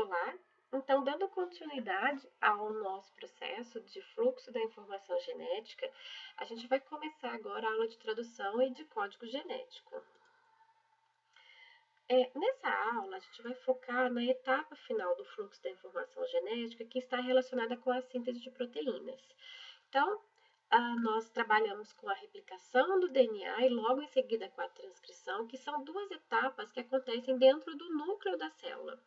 Olá! Então, dando continuidade ao nosso processo de fluxo da informação genética, a gente vai começar agora a aula de tradução e de código genético. Nessa aula, a gente vai focar na etapa final do fluxo da informação genética, que está relacionada com a síntese de proteínas. Então, nós trabalhamos com a replicação do DNA e logo em seguida com a transcrição, que são duas etapas que acontecem dentro do núcleo da célula.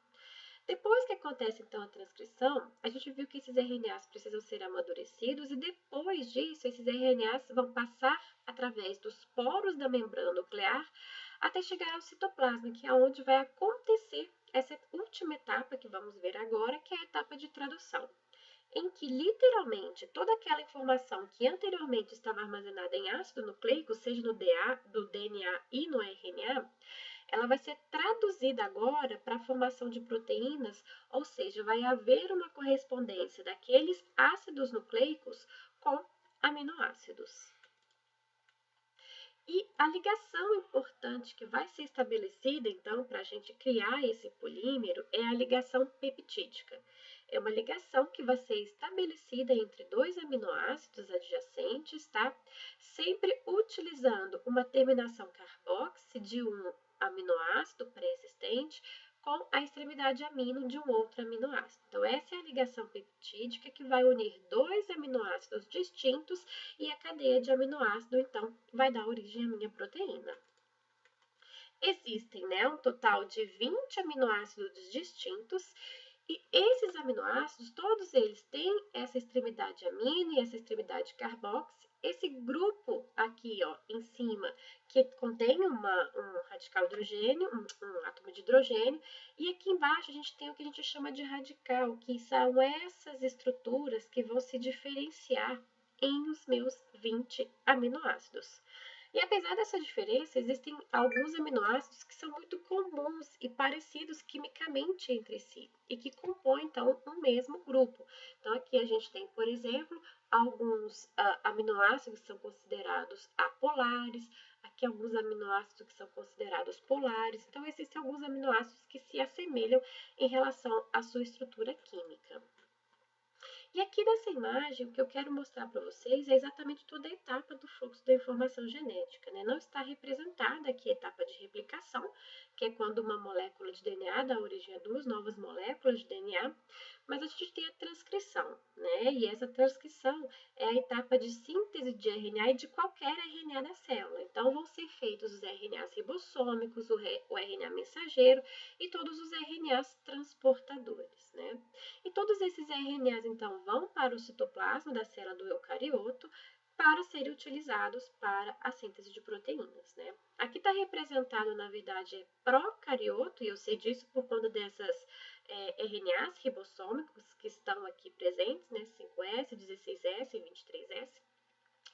Depois que acontece, então, a transcrição, a gente viu que esses RNAs precisam ser amadurecidos e depois disso, esses RNAs vão passar através dos poros da membrana nuclear até chegar ao citoplasma, que é onde vai acontecer essa última etapa que vamos ver agora, que é a etapa de tradução, em que literalmente toda aquela informação que anteriormente estava armazenada em ácido nucleico, seja no DNA e no RNA, ela vai ser traduzida agora para a formação de proteínas, ou seja, vai haver uma correspondência daqueles ácidos nucleicos com aminoácidos. E a ligação importante que vai ser estabelecida, então, para a gente criar esse polímero é a ligação peptídica. É uma ligação que vai ser estabelecida entre dois aminoácidos adjacentes, tá? Sempre utilizando uma terminação carboxy de um aminoácido pré-existente com a extremidade amino de um outro aminoácido. Então, essa é a ligação peptídica que vai unir dois aminoácidos distintos e a cadeia de aminoácido, então, vai dar origem à minha proteína. Existem, um total de 20 aminoácidos distintos e esses aminoácidos, todos eles têm essa extremidade amino e essa extremidade carboxy. Esse grupo aqui, em cima, que contém um radical hidrogênio, um átomo de hidrogênio, e aqui embaixo a gente tem o que a gente chama de radical, que são essas estruturas que vão se diferenciar em os meus 20 aminoácidos. E apesar dessa diferença, existem alguns aminoácidos que são muito comuns e parecidos quimicamente entre si e que compõem, então, um mesmo grupo. Então, aqui a gente tem, por exemplo, alguns aminoácidos que são considerados apolares, aqui alguns aminoácidos que são considerados polares. Então, existem alguns aminoácidos que se assemelham em relação à sua estrutura química. E aqui nessa imagem, o que eu quero mostrar para vocês é exatamente toda a etapa do fluxo da informação genética, né? Não está representada aqui a etapa de replicação, que é quando uma molécula de DNA dá origem a duas novas moléculas de DNA, mas a gente tem a transcrição, né? E essa transcrição é a etapa de síntese de RNA e de qualquer RNA da célula. Então, vão ser feitos os RNAs ribossômicos, o RNA mensageiro e todos os RNAs transportadores, né? E todos esses RNAs, então, vão para o citoplasma da célula do eucarioto para serem utilizados para a síntese de proteínas, né? Aqui está representado, na verdade, procarioto, e eu sei disso por conta dessas RNAs ribossômicos que estão aqui presentes, né? 5S, 16S e 23S.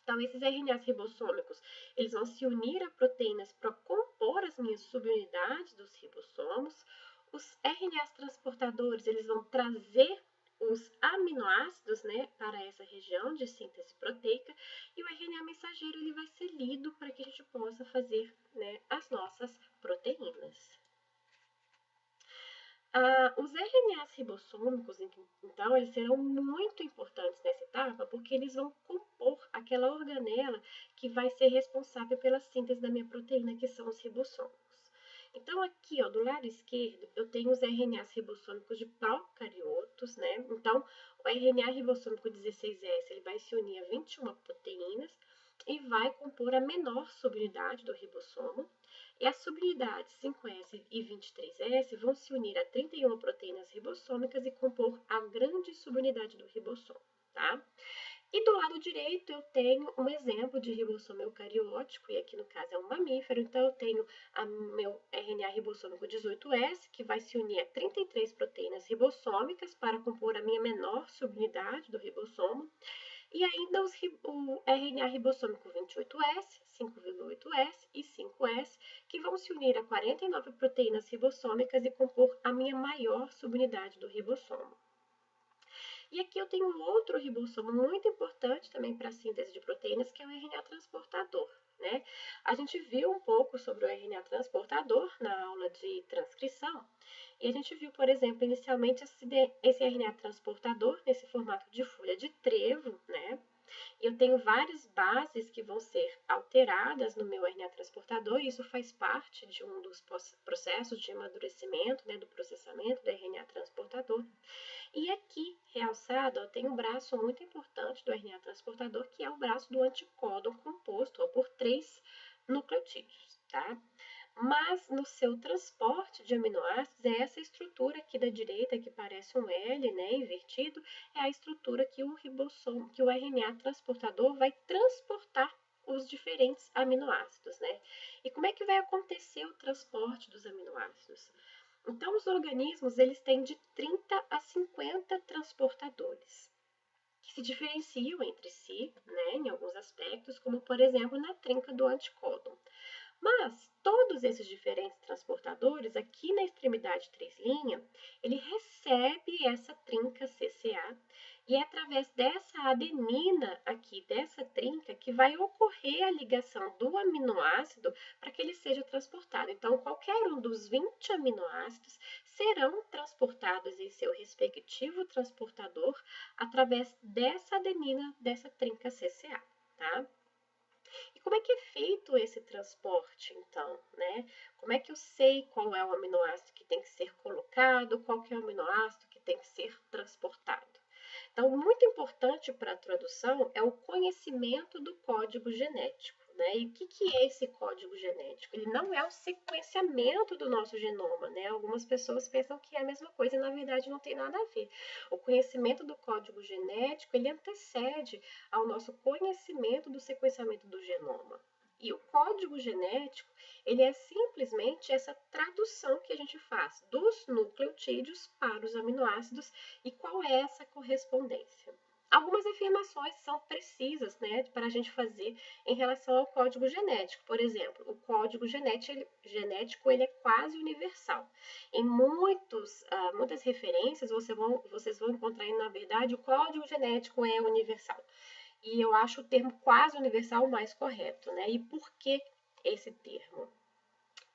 Então, esses RNAs ribossômicos, eles vão se unir a proteínas para compor as minhas subunidades dos ribossomos. Os RNAs transportadores, eles vão trazer os aminoácidos, né, para essa região de síntese proteica, e o RNA mensageiro ele vai ser lido para que a gente possa fazer, né, as nossas proteínas. Os RNAs ribossômicos, então, eles serão muito importantes nessa etapa, porque eles vão compor aquela organela que vai ser responsável pela síntese da minha proteína, que são os ribossomos. Então, aqui, do lado esquerdo, eu tenho os RNAs ribossômicos de procariotos, né? Então, o RNA ribossômico 16S, ele vai se unir a 21 proteínas e vai compor a menor subunidade do ribossomo. E as subunidades 5S e 23S vão se unir a 31 proteínas ribossômicas e compor a grande subunidade do ribossomo, tá? E do lado direito eu tenho um exemplo de ribossomo eucariótico, e aqui no caso é um mamífero, então eu tenho meu RNA ribossômico 18S, que vai se unir a 33 proteínas ribossômicas para compor a minha menor subunidade do ribossomo, e ainda o RNA ribossômico 28S, 5,8S e 5S, que vão se unir a 49 proteínas ribossômicas e compor a minha maior subunidade do ribossomo. E aqui eu tenho um outro ribossomo muito importante também para a síntese de proteínas, que é o RNA transportador. né? A gente viu um pouco sobre o RNA transportador na aula de transcrição, e a gente viu, por exemplo, inicialmente esse RNA transportador nesse formato de folha de trevo, né? E eu tenho várias bases que vão ser alteradas no meu RNA transportador, e isso faz parte de um dos processos de amadurecimento, né, do processamento do RNA transportador. E aqui, realçado, ó, tem um braço muito importante do RNA transportador, que é o braço do anticódon composto ó, por 3 nucleotídeos, tá? Mas no seu transporte de aminoácidos, é essa estrutura aqui da direita, que parece um L, né, invertido, é a estrutura que o ribossomo, que o RNA transportador vai transportar os diferentes aminoácidos, né? E como é que vai acontecer o transporte dos aminoácidos? Então, os organismos, eles têm de 30 a 50 transportadores, que se diferenciam entre si, né, em alguns aspectos, como, por exemplo, na trinca do anticódon. Mas todos esses diferentes transportadores, aqui na extremidade 3', ele recebe essa trinca CCA e é através dessa adenina aqui, dessa trinca, que vai ocorrer a ligação do aminoácido para que ele seja transportado. Então, qualquer um dos 20 aminoácidos serão transportados em seu respectivo transportador através dessa adenina, dessa trinca CCA, tá? E como é que é feito esse transporte, então, né? Como é que eu sei qual é o aminoácido que tem que ser colocado, qual que é o aminoácido que tem que ser transportado? Então, muito importante para a tradução é o conhecimento do código genético, né? E o que é esse código genético? Ele não é o sequenciamento do nosso genoma, né? Algumas pessoas pensam que é a mesma coisa e, na verdade, não tem nada a ver. O conhecimento do código genético, ele antecede ao nosso conhecimento do sequenciamento do genoma. E o código genético, ele é simplesmente essa tradução que a gente faz dos nucleotídeos para os aminoácidos e qual é essa correspondência. Algumas afirmações são precisas, né, para a gente fazer em relação ao código genético. Por exemplo, o código genético ele é quase universal. Em muitas referências, vocês vão encontrar, na verdade, o código genético é universal. E eu acho o termo quase universal o mais correto, né? E por que esse termo?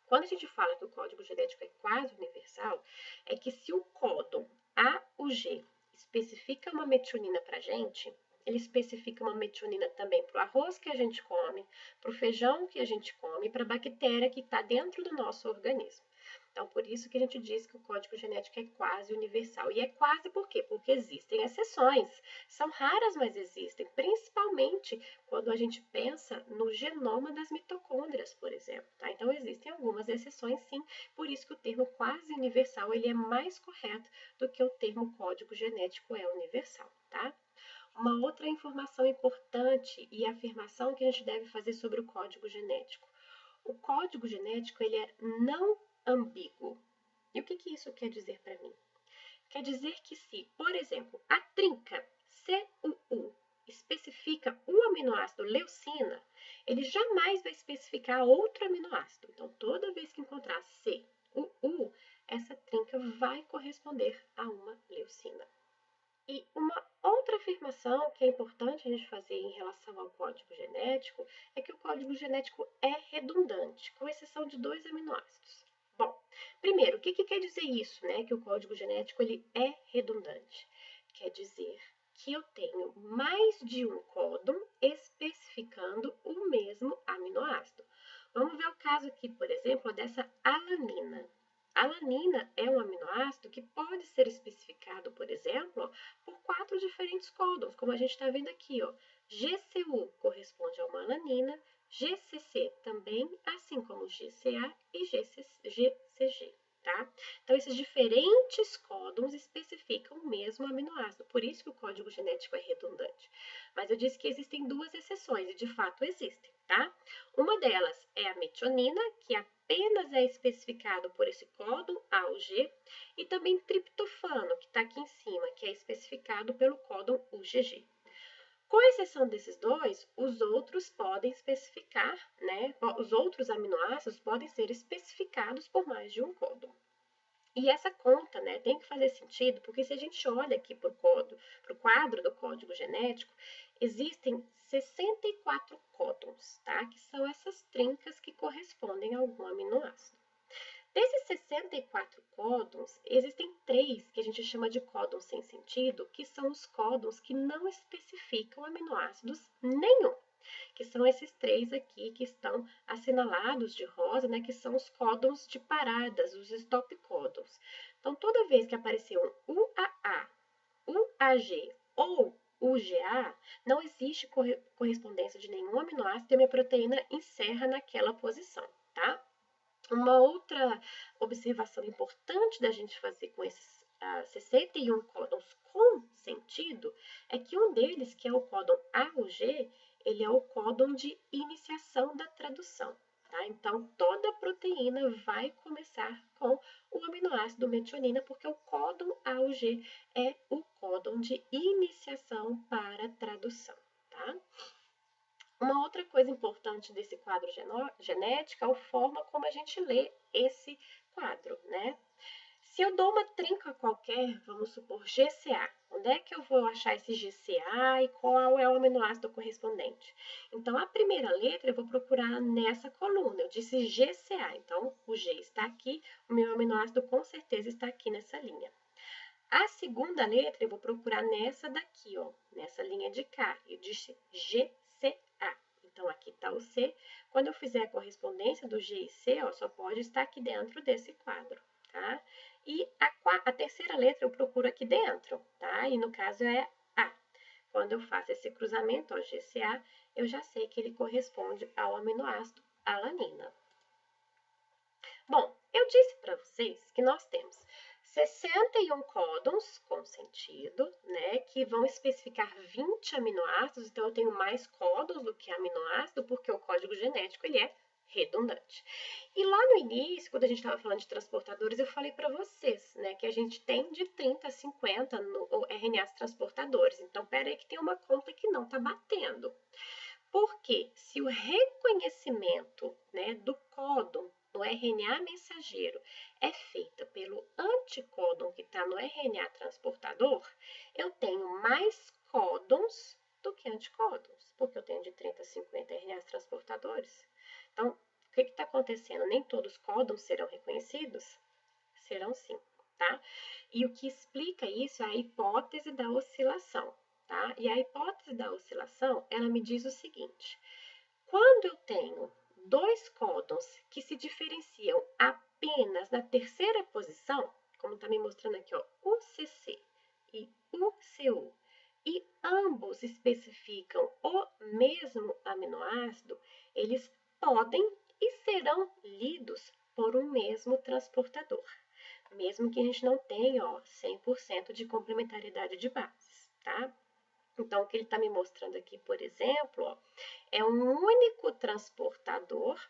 Quando a gente fala que o código genético é quase universal, é que se o códon A, o G, especifica uma metionina para a gente, ele especifica uma metionina também para o arroz que a gente come, para o feijão que a gente come, para a bactéria que está dentro do nosso organismo. Então, por isso que a gente diz que o código genético é quase universal. E é quase por quê? Porque existem exceções. São raras, mas existem, principalmente quando a gente pensa no genoma das mitocôndrias, por exemplo. Tá? Então, existem algumas exceções, sim. Por isso que o termo quase universal ele é mais correto do que o termo código genético é universal. Tá? Uma outra informação importante e afirmação que a gente deve fazer sobre o código genético. O código genético ele é não ambíguo. E o que isso quer dizer para mim? Quer dizer que se, por exemplo, a trinca CUU especifica o aminoácido leucina, ele jamais vai especificar outro aminoácido. Então, toda vez que encontrar CUU, essa trinca vai corresponder a uma leucina. E uma outra afirmação que é importante a gente fazer em relação ao código genético é que o código genético é redundante, com exceção de 2 aminoácidos. Bom, primeiro, o que quer dizer isso, né? Que o código genético ele é redundante. Quer dizer que eu tenho mais de um códon especificando o mesmo aminoácido. Vamos ver o caso aqui, por exemplo, dessa alanina. A alanina é um aminoácido que pode ser especificado, por exemplo, por 4 diferentes códons, como a gente está vendo aqui. Ó. GCU corresponde a uma alanina, GCC também, assim como GCA e GCG. Tá? Então, esses diferentes códons especificam o mesmo aminoácido, por isso que o código genético é redundante. Mas eu disse que existem 2 exceções, e de fato existem, tá? Uma delas é a metionina, que apenas é especificado por esse códon A ou G, e também triptofano, que está aqui em cima, que é especificado pelo códon UGG. Com exceção desses 2, os outros podem especificar, né? Os outros aminoácidos podem ser especificados por mais de um códon. E essa conta, né, tem que fazer sentido, porque se a gente olha aqui para o quadro do código genético, existem 64 códons, tá? Que são essas trincas que correspondem a algum aminoácido. Desses 64 códons, existem 3 que a gente chama de códons sem sentido, que são os códons que não especificam aminoácidos nenhum, que são esses 3 aqui que estão assinalados de rosa, né, que são os códons de paradas, os stop códons. Então, toda vez que aparecer um UAA, UAG ou UGA, não existe correspondência de nenhum aminoácido e a minha proteína encerra naquela posição, tá? Uma outra observação importante da gente fazer com esses 61 códons com sentido é que um deles, que é o códon AUG, ele é o códon de iniciação da tradução. Tá? Então, toda proteína vai começar com o aminoácido metionina, porque o códon AUG é o códon de iniciação para tradução. Tá? Uma outra coisa importante desse quadro genético é a forma como a gente lê esse quadro, né? Se eu dou uma trinca qualquer, vamos supor GCA, onde é que eu vou achar esse GCA e qual é o aminoácido correspondente? Então, a primeira letra eu vou procurar nessa coluna, eu disse GCA, então o G está aqui, o meu aminoácido com certeza está aqui nessa linha. A segunda letra eu vou procurar nessa daqui, ó, nessa linha de cá, eu disse GCA. Então, aqui está o C. Quando eu fizer a correspondência do G e C, ó, só pode estar aqui dentro desse quadro, tá? E a terceira letra eu procuro aqui dentro, tá? E no caso é A. Quando eu faço esse cruzamento, ó, GCA, eu já sei que ele corresponde ao aminoácido alanina. Bom, eu disse para vocês que nós temos 61 códons com sentido, né, que vão especificar 20 aminoácidos, então eu tenho mais códons do que aminoácido, porque o código genético ele é redundante. E lá no início, quando a gente estava falando de transportadores, eu falei para vocês, né, que a gente tem de 30 a 50 no RNAs transportadores. Então, peraí que tem uma conta que não está batendo. Porque se o reconhecimento, né, do códon no RNA mensageiro é feita pelo anticódon que está no RNA transportador, eu tenho mais códons do que anticódons, porque eu tenho de 30 a 50 RNAs transportadores. Então, o que está acontecendo? Nem todos os códons serão reconhecidos? Serão sim, tá? E o que explica isso é a hipótese da oscilação. Tá? E a hipótese da oscilação, ela me diz o seguinte: quando eu tenho dois códons que se diferenciam apenas na terceira posição, como está me mostrando aqui, ó, UCC e UCU, e ambos especificam o mesmo aminoácido, eles podem e serão lidos por um mesmo transportador, mesmo que a gente não tenha, ó, 100% de complementariedade de bases, tá? Então, o que ele está me mostrando aqui, por exemplo, ó, é um único transportador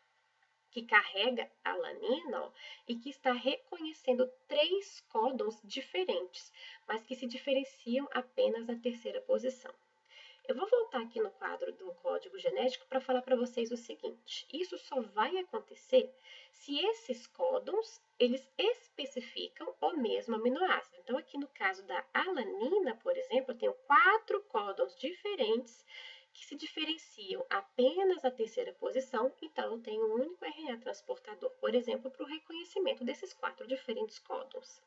que carrega a alanina, ó, e que está reconhecendo 3 códons diferentes, mas que se diferenciam apenas na terceira posição. Eu vou voltar aqui no quadro do código genético para falar para vocês o seguinte: isso só vai acontecer se esses códons eles especificam o mesmo aminoácido. Então, aqui no caso da alanina, por exemplo, eu tenho 4 códons diferentes que se diferenciam apenas na terceira posição, então eu tenho um único RNA transportador, por exemplo, para o reconhecimento desses 4 diferentes códons.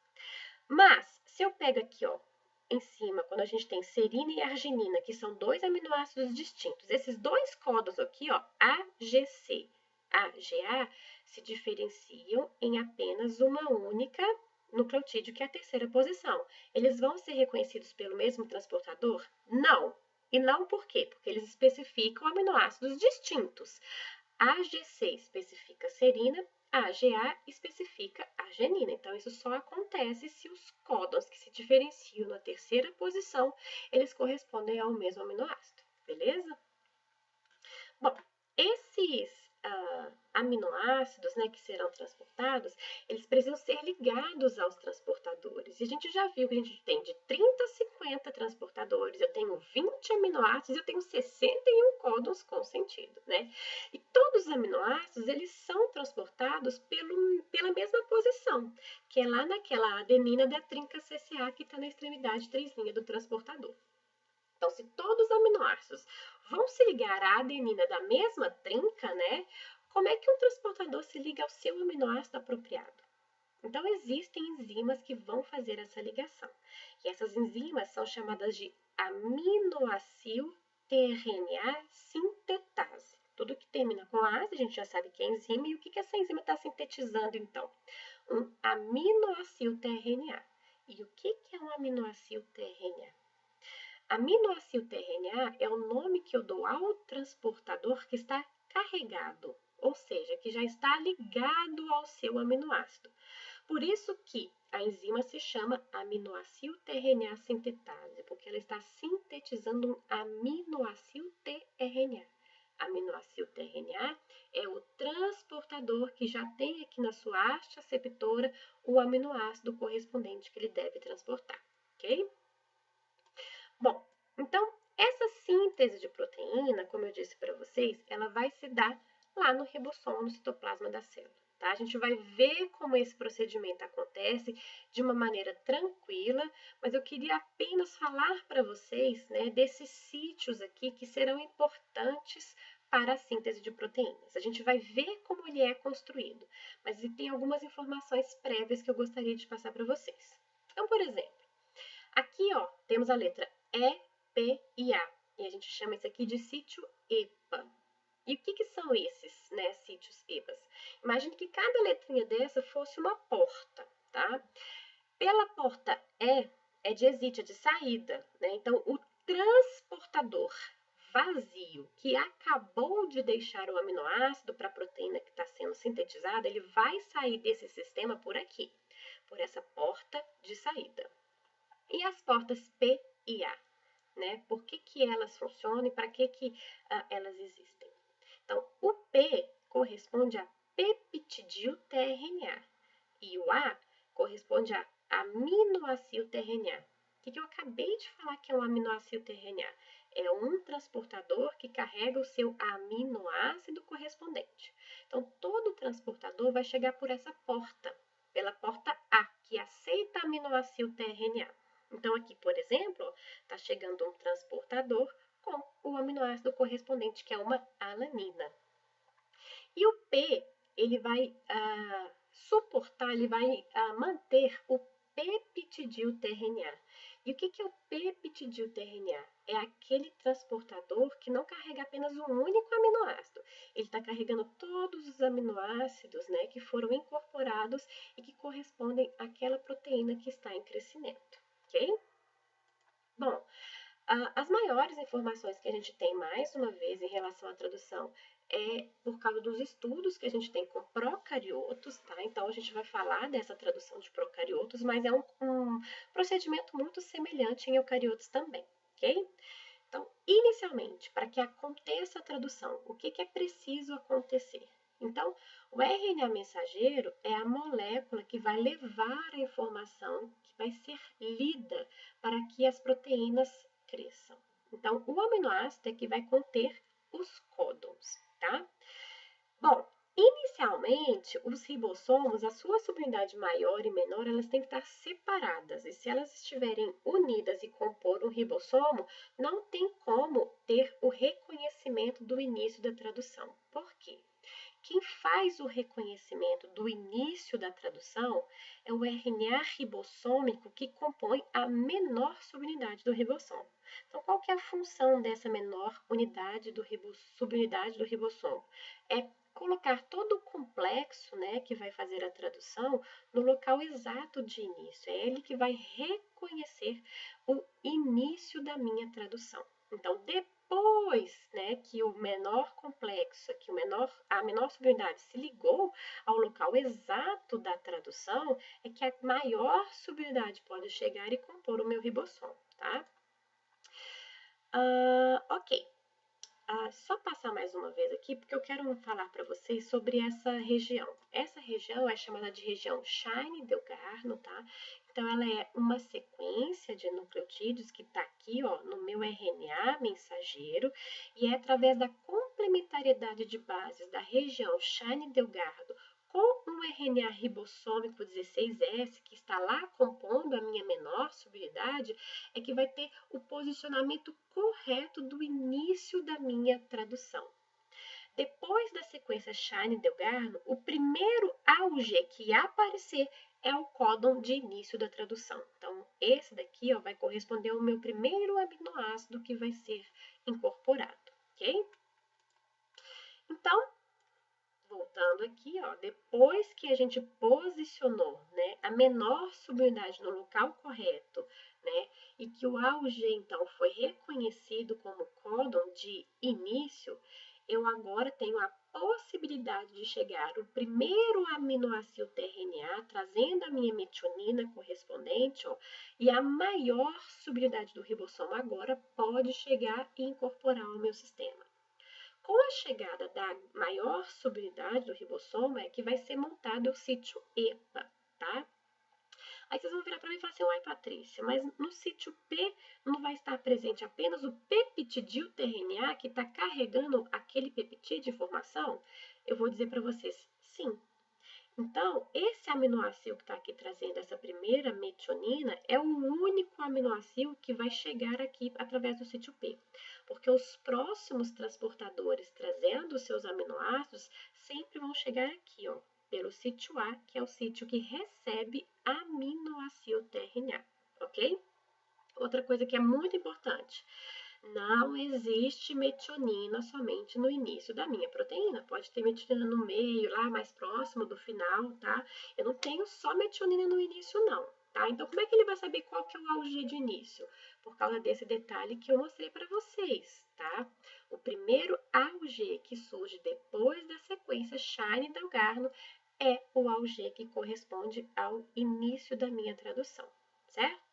Mas, se eu pego aqui, ó, em cima, quando a gente tem serina e arginina, que são 2 aminoácidos distintos, esses 2 códons aqui, ó, AGC, AGA, se diferenciam em apenas uma única nucleotídeo, que é a terceira posição. Eles vão ser reconhecidos pelo mesmo transportador? Não. E não por quê? Porque eles especificam aminoácidos distintos. AGC especifica serina, a AGA especifica arginina. Então, isso só acontece se os códons que se diferenciam na terceira posição, eles correspondem ao mesmo aminoácido, beleza? Bom, esses aminoácidos, né, que serão transportados, eles precisam ser ligados aos transportadores. E a gente já viu que a gente tem de 30 a 50 transportadores, eu tenho 20 aminoácidos, eu tenho 61 códons com sentido, né? E todos os aminoácidos, eles são transportados pela mesma posição, que é lá naquela adenina da trinca CCA que está na extremidade 3' do transportador. Então, se todos os aminoácidos vão se ligar à adenina da mesma trinca, né? Como é que um transportador se liga ao seu aminoácido apropriado? Então, existem enzimas que vão fazer essa ligação. E essas enzimas são chamadas de aminoacil-tRNA sintetase. Tudo que termina com ase, a gente já sabe que é enzima. E o que essa enzima está sintetizando, então? Um aminoacil-tRNA. E o que é um aminoacil-tRNA? Aminoacil-tRNA é o nome que eu dou ao transportador que está carregado, ou seja, que já está ligado ao seu aminoácido. Por isso que a enzima se chama aminoacil-tRNA sintetase, porque ela está sintetizando um aminoacil-tRNA. Aminoacil-tRNA é o transportador que já tem aqui na sua haste aceptora o aminoácido correspondente que ele deve transportar, ok? Bom, então essa síntese de proteína, como eu disse para vocês, ela vai se dar lá no ribossomo, no citoplasma da célula. Tá? A gente vai ver como esse procedimento acontece de uma maneira tranquila, mas eu queria apenas falar para vocês, né, desses sítios aqui que serão importantes para a síntese de proteínas. A gente vai ver como ele é construído, mas tem algumas informações prévias que eu gostaria de passar para vocês. Então, por exemplo, aqui, ó, temos a letra E, P e A. E a gente chama isso aqui de sítio EPA. E o que são esses, né, sítios EPAs? Imagine que cada letrinha dessa fosse uma porta, tá? Pela porta E é de exit, é de saída, né? Então, o transportador vazio que acabou de deixar o aminoácido para a proteína que está sendo sintetizada, ele vai sair desse sistema por aqui, por essa porta de saída. E as portas P e A, né? Por que elas funcionam e para que elas existem? Então, o P corresponde a peptidil-tRNA e o A corresponde a aminoacil-tRNA. O que eu acabei de falar que é um aminoacil-tRNA? É um transportador que carrega o seu aminoácido correspondente. Então, todo transportador vai chegar por essa porta, pela porta A, que aceita aminoacil-tRNA. Então, aqui, por exemplo, está chegando um transportador com o aminoácido correspondente, que é uma alanina. E o P, ele vai suportar, ele vai manter o peptidil-tRNA. E o que é o peptidil-tRNA? É aquele transportador que não carrega apenas um único aminoácido. Ele está carregando todos os aminoácidos, né, que foram incorporados e que correspondem àquela proteína que está em crescimento, ok? Bom, as maiores informações que a gente tem, mais uma vez, em relação à tradução, é por causa dos estudos que a gente tem com procariotos, tá? Então, a gente vai falar dessa tradução de procariotos, mas é um procedimento muito semelhante em eucariotos também, ok? Então, inicialmente, para que aconteça a tradução, o que é preciso acontecer? Então, o RNA mensageiro é a molécula que vai levar a informação que vai ser lida para que as proteínas cresçam. Então, o aminoácido é que vai conter os códons, tá? Bom, inicialmente, os ribossomos, a sua subunidade maior e menor, elas têm que estar separadas. E se elas estiverem unidas e compor um ribossomo, não tem como ter o reconhecimento do início da tradução. Por quê? Quem faz o reconhecimento do início da tradução é o RNA ribossômico que compõe a menor subunidade do ribossomo. Então, qual que é a função dessa menor subunidade do ribossomo? É colocar todo o complexo, né, que vai fazer a tradução no local exato de início. É ele que vai reconhecer o início da minha tradução. Então, depois, né, que o menor complexo, que a menor subunidade se ligou ao local exato da tradução, é que a maior subunidade pode chegar e compor o meu ribossomo, tá? Ok. só passar mais uma vez aqui, porque eu quero falar para vocês sobre essa região. Essa região é chamada de região Shine-Delgarno, tá? Então, ela é uma sequência de nucleotídeos que está aqui, ó, no meu RNA mensageiro, e é através da complementariedade de bases da região Shine-Delgarno com um RNA ribossômico 16S, que está lá compondo a minha menor subunidade, é que vai ter o posicionamento correto do início da minha tradução. Depois da sequência Shine-Delgarno, o primeiro AUG que aparecer é o códon de início da tradução. Então, esse daqui ó, vai corresponder ao meu primeiro aminoácido que vai ser incorporado, ok? Então, voltando aqui, ó, depois que a gente posicionou, né, a menor subunidade no local correto, né, e que o AUG, então, foi reconhecido como códon de início, eu agora tenho a possibilidade de chegar o primeiro aminoácido tRNA, trazendo a minha metionina correspondente, ó, e a maior subunidade do ribossomo agora pode chegar e incorporar ao meu sistema. Com a chegada da maior subunidade do ribossomo é que vai ser montado o sítio EPA, tá? Aí vocês vão virar para mim e falar assim, uai Patrícia, mas no sítio P não vai estar presente apenas o peptidil tRNA que está carregando aquele peptídeo de informação? Eu vou dizer para vocês, sim. Então, esse aminoácido que está aqui trazendo essa primeira metionina é o único aminoácido que vai chegar aqui através do sítio P. Porque os próximos transportadores trazendo os seus aminoácidos sempre vão chegar aqui, ó, pelo sítio A, que é o sítio que recebe aminoácido tRNA, ok? Outra coisa que é muito importante, não existe metionina somente no início da minha proteína. Pode ter metionina no meio, lá mais próximo do final, tá? Eu não tenho só metionina no início, não, tá? Então, como é que ele vai saber qual que é o AUG de início? Por causa desse detalhe que eu mostrei para vocês, tá? O primeiro AUG que surge depois da sequência Shine-Delgarno é o AUG que corresponde ao início da minha tradução, certo?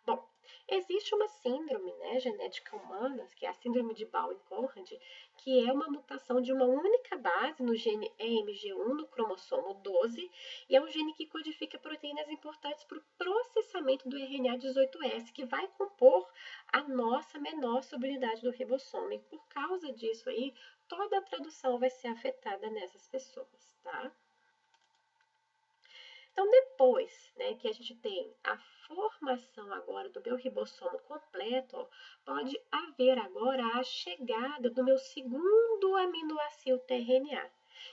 Bom, existe uma síndrome, né, genética humana, que é a síndrome de Bowen-Conrad, que é uma mutação de uma única base no gene EMG1 no cromossomo 12, e é um gene que codifica proteínas importantes para o processamento do RNA 18S, que vai compor a nossa menor subunidade do ribossomo. E por causa disso aí, toda a tradução vai ser afetada nessas pessoas, tá? Então, depois, né, que a gente tem a formação agora do meu ribossomo completo, ó, pode haver agora a chegada do meu segundo aminoácido tRNA.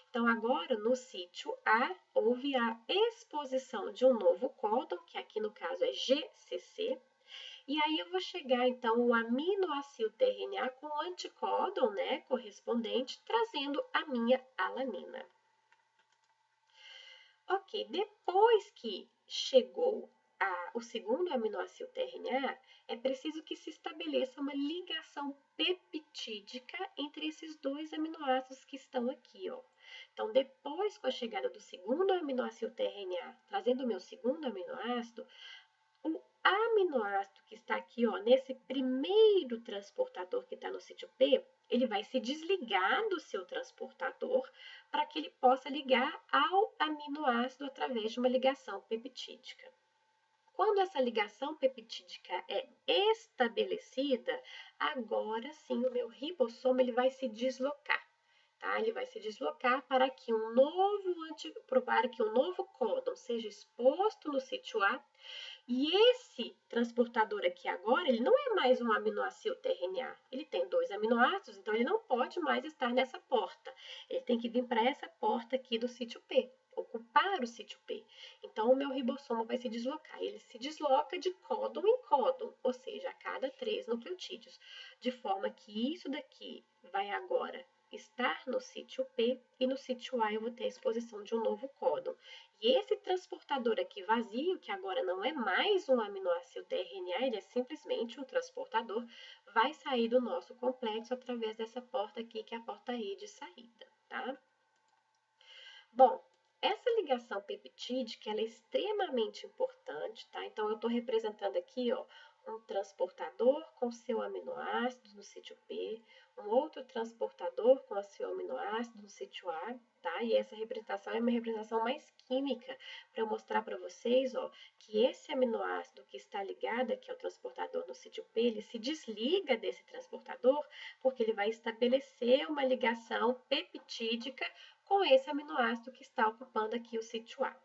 Então, agora, no sítio A, houve a exposição de um novo códon, que aqui no caso é GCC, e aí eu vou chegar, então, o aminoácido tRNA com o anticódon, né, correspondente, trazendo a minha alanina. Ok, depois que chegou o segundo aminoácido tRNA, é preciso que se estabeleça uma ligação peptídica entre esses dois aminoácidos que estão aqui, ó. Então, depois com a chegada do segundo aminoácido tRNA, trazendo o meu segundo aminoácido, o aminoácido que está aqui, ó, nesse primeiro transportador que está no sítio P, ele vai se desligar do seu transportador para que ele possa ligar ao aminoácido através de uma ligação peptídica. Quando essa ligação peptídica é estabelecida, agora sim o meu ribossomo ele vai se deslocar. Tá? Ele vai se deslocar para que um novo códon seja exposto no sítio A. E esse transportador aqui agora, ele não é mais um aminoácido tRNA. Ele tem dois aminoácidos, então ele não pode mais estar nessa porta. Ele tem que vir para essa porta aqui do sítio P, ocupar o sítio P. Então, o meu ribossomo vai se deslocar. Ele se desloca de códon em códon, ou seja, a cada 3 nucleotídeos. De forma que isso daqui vai agora estar no sítio P e no sítio A eu vou ter a exposição de um novo códon. E esse transportador aqui vazio, que agora não é mais um aminoácido tRNA, ele é simplesmente um transportador, vai sair do nosso complexo através dessa porta aqui, que é a porta E de saída, tá? Bom, essa ligação peptídica ela é extremamente importante, tá? Então, eu estou representando aqui, ó, um transportador com seu aminoácido no sítio P, um outro transportador com o seu aminoácido no sítio A, tá? E essa representação é uma representação mais química, para eu mostrar para vocês, ó, que esse aminoácido que está ligado aqui ao transportador no sítio P, ele se desliga desse transportador, porque ele vai estabelecer uma ligação peptídica com esse aminoácido que está ocupando aqui o sítio A.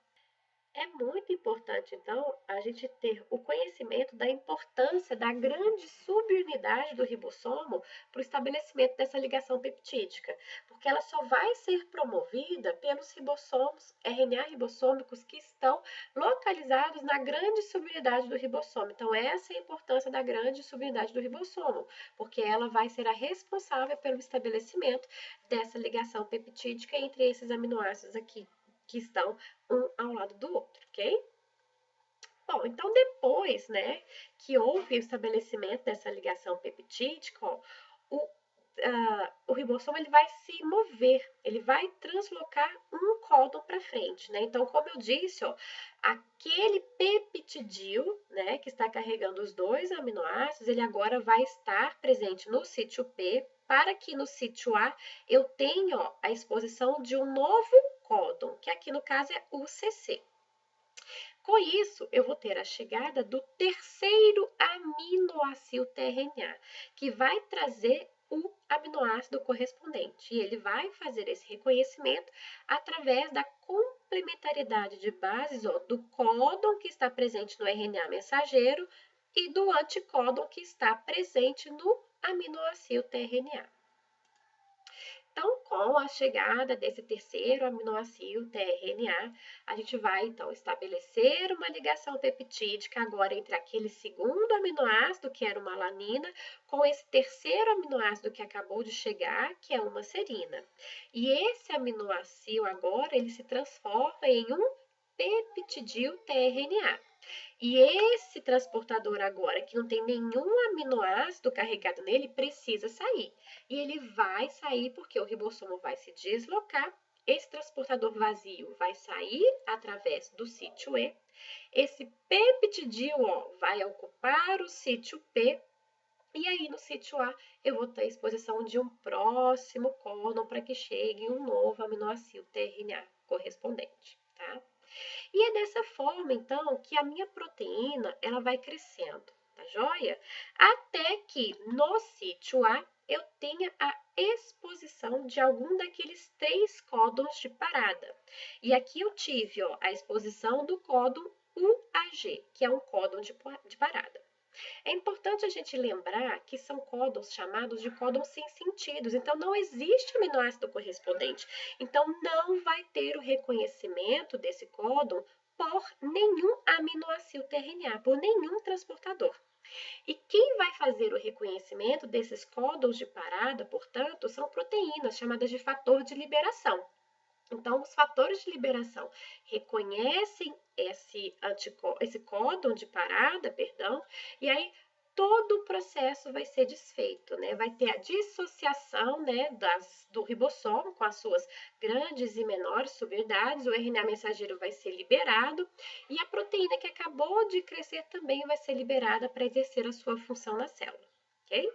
É muito importante, então, a gente ter o conhecimento da importância da grande subunidade do ribossomo para o estabelecimento dessa ligação peptídica, porque ela só vai ser promovida pelos ribossomos, RNA ribossômicos que estão localizados na grande subunidade do ribossomo. Então, essa é a importância da grande subunidade do ribossomo, porque ela vai ser a responsável pelo estabelecimento dessa ligação peptídica entre esses aminoácidos aqui que estão um ao lado do outro, ok? Bom, então depois, né, que houve o estabelecimento dessa ligação peptídica, ó, o ribossomo ele vai se mover, ele vai translocar um códon para frente, né? Então, como eu disse, ó, aquele peptidil, né, que está carregando os dois aminoácidos, ele agora vai estar presente no sítio P, para que no sítio A eu tenha, ó, a exposição de um novo códon, que aqui no caso é UCC. Com isso, eu vou ter a chegada do terceiro aminoácido-tRNA, que vai trazer o aminoácido correspondente. E ele vai fazer esse reconhecimento através da complementariedade de bases, ó, do códon que está presente no RNA mensageiro e do anticódon que está presente no aminoácido-tRNA. Então, com a chegada desse terceiro aminoácido tRNA, a gente vai então estabelecer uma ligação peptídica agora entre aquele segundo aminoácido, que era uma alanina, com esse terceiro aminoácido que acabou de chegar, que é uma serina. E esse aminoácido agora ele se transforma em um peptidil tRNA. E esse transportador agora, que não tem nenhum aminoácido carregado nele, precisa sair. E ele vai sair porque o ribossomo vai se deslocar, esse transportador vazio vai sair através do sítio E, esse peptidil, ó, vai ocupar o sítio P, e aí no sítio A eu vou ter a exposição de um próximo códon para que chegue um novo aminoácido tRNA correspondente, tá? E é dessa forma, então, que a minha proteína ela vai crescendo, tá joia? Até que no sítio A eu tenha a exposição de algum daqueles 3 códons de parada. E aqui eu tive, ó, a exposição do códon UAG, que é um códon de parada. É importante a gente lembrar que são códons chamados de códons sem sentidos, então não existe aminoácido correspondente. Então não vai ter o reconhecimento desse códon por nenhum aminoácido tRNA, por nenhum transportador. E quem vai fazer o reconhecimento desses códons de parada, portanto, são proteínas chamadas de fator de liberação. Então, os fatores de liberação reconhecem esse códon de parada, perdão, e aí todo o processo vai ser desfeito, né? Vai ter a dissociação, né, do ribossomo com as suas grandes e menores subunidades, o RNA mensageiro vai ser liberado e a proteína que acabou de crescer também vai ser liberada para exercer a sua função na célula, ok?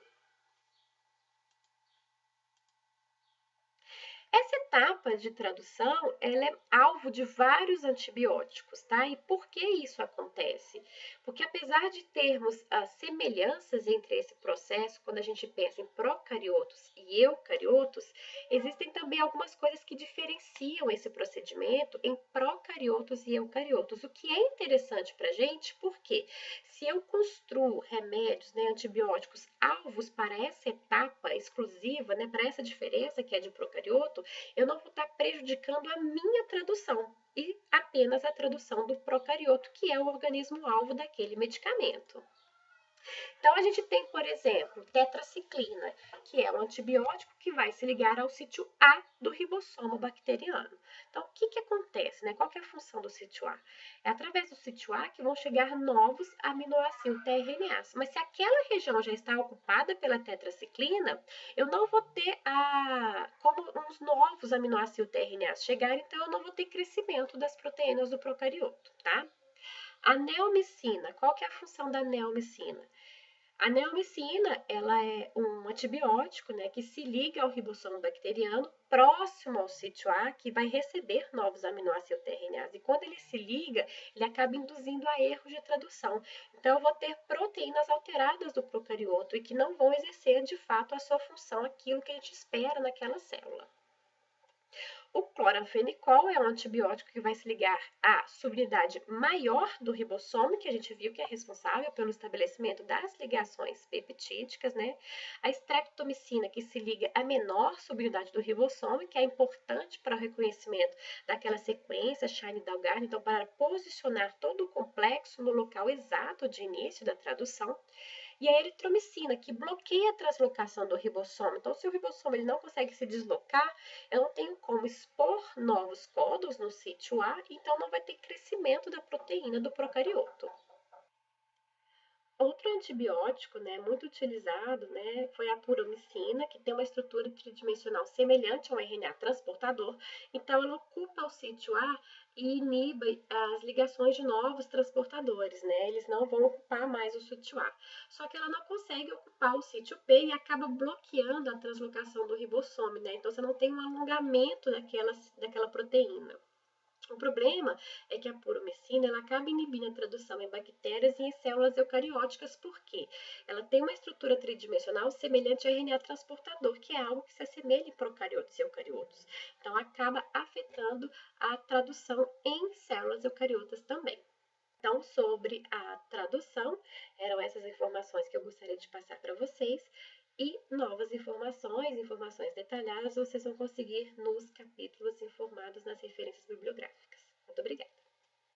Essa etapa de tradução, ela é alvo de vários antibióticos, tá? E por que isso acontece? Porque apesar de termos semelhanças entre esse processo, quando a gente pensa em procariotos e eucariotos, existem também algumas coisas que diferenciam esse procedimento em procariotos e eucariotos, o que é interessante para a gente, porque se eu construo remédios, né, antibióticos, alvos para essa etapa exclusiva, né, para essa diferença que é de procarioto, eu não vou estar prejudicando a minha tradução e apenas a tradução do procarioto, que é o organismo-alvo daquele medicamento. Então, a gente tem, por exemplo, tetraciclina, que é um antibiótico que vai se ligar ao sítio A do ribossomo bacteriano. Então, o que acontece, né? Qual que é a função do sítio A? É através do sítio A que vão chegar novos aminoácidos tRNAs. Mas se aquela região já está ocupada pela tetraciclina, eu não vou ter como uns novos aminoácidos tRNAs chegarem, então eu não vou ter crescimento das proteínas do procarioto, tá? A neomicina, qual que é a função da neomicina? A neomicina, ela é um antibiótico, né, que se liga ao ribossomo bacteriano próximo ao sítio A, que vai receber novos aminoácidos tRNAs. E quando ele se liga, ele acaba induzindo a erros de tradução. Então, eu vou ter proteínas alteradas do procarioto e que não vão exercer, de fato, a sua função, aquilo que a gente espera naquela célula. O cloranfenicol é um antibiótico que vai se ligar à subunidade maior do ribossomo, que a gente viu que é responsável pelo estabelecimento das ligações peptídicas, né? A streptomicina, que se liga à menor subunidade do ribossomo, que é importante para o reconhecimento daquela sequência Shine-Dalgarn, então para posicionar todo o complexo no local exato de início da tradução. E a eritromicina, que bloqueia a translocação do ribossomo. Então, se o ribossomo ele não consegue se deslocar, eu não tenho como expor novos códons no sítio A, então não vai ter crescimento da proteína do procarioto. Outro antibiótico, né, muito utilizado, né, foi a puromicina, que tem uma estrutura tridimensional semelhante ao RNA transportador. Então, ela ocupa o sítio A e inibe as ligações de novos transportadores, né? Eles não vão ocupar mais o sítio A. Só que ela não consegue ocupar o sítio P e acaba bloqueando a translocação do ribossomo, né? Então, você não tem um alongamento daquela proteína. O problema é que a puromicina ela acaba inibindo a tradução em bactérias e em células eucarióticas, porque ela tem uma estrutura tridimensional semelhante ao RNA transportador, que é algo que se assemelha em procariotos e eucariotos. Então, acaba afetando a tradução em células eucariotas também. Então, sobre a tradução, eram essas informações que eu gostaria de passar para vocês. E novas informações detalhadas, vocês vão conseguir nos capítulos informados nas referências bibliográficas. Muito obrigada!